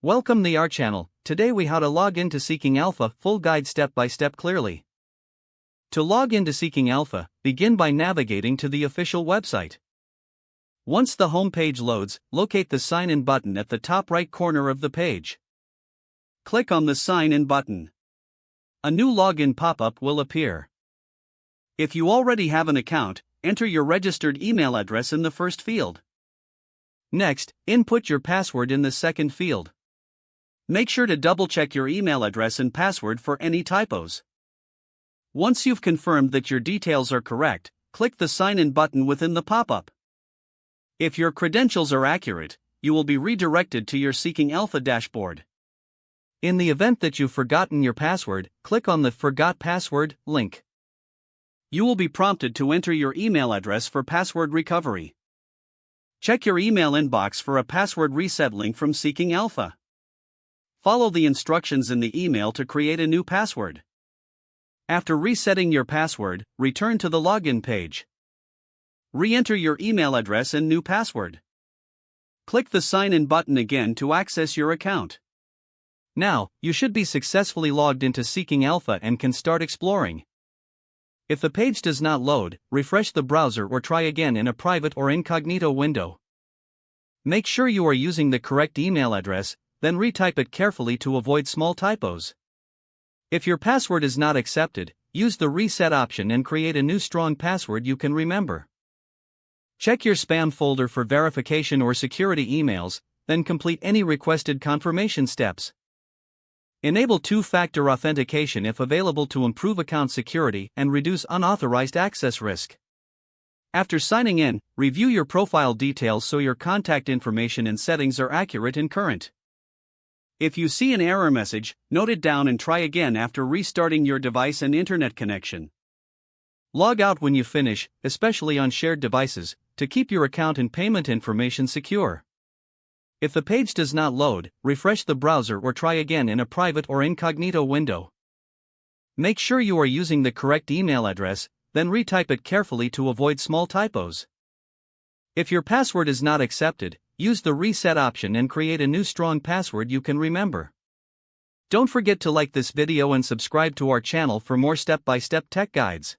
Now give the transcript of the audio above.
Welcome to our channel. Today we how to log into Seeking Alpha, full guide step by step clearly. To log into Seeking Alpha, begin by navigating to the official website. Once the home page loads, locate the Sign In button at the top right corner of the page. Click on the Sign In button. A new login pop-up will appear. If you already have an account, enter your registered email address in the first field. Next, input your password in the second field. Make sure to double-check your email address and password for any typos. Once you've confirmed that your details are correct, click the Sign In button within the pop-up. If your credentials are accurate, you will be redirected to your Seeking Alpha dashboard. In the event that you've forgotten your password, click on the Forgot Password link. You will be prompted to enter your email address for password recovery. Check your email inbox for a password reset link from Seeking Alpha. Follow the instructions in the email to create a new password. After resetting your password, return to the login page. Re-enter your email address and new password. Click the Sign In button again to access your account. Now, you should be successfully logged into Seeking Alpha and can start exploring. If the page does not load, refresh the browser or try again in a private or incognito window. Make sure you are using the correct email address, then retype it carefully to avoid small typos. If your password is not accepted, use the reset option and create a new strong password you can remember. Check your spam folder for verification or security emails, then complete any requested confirmation steps. Enable two-factor authentication if available to improve account security and reduce unauthorized access risk. After signing in, review your profile details so your contact information and settings are accurate and current. If you see an error message, note it down and try again after restarting your device and internet connection. Log out when you finish, especially on shared devices, to keep your account and payment information secure. If the page does not load, refresh the browser or try again in a private or incognito window. Make sure you are using the correct email address, then retype it carefully to avoid small typos. If your password is not accepted, use the reset option and create a new strong password you can remember. Don't forget to like this video and subscribe to our channel for more step-by-step tech guides.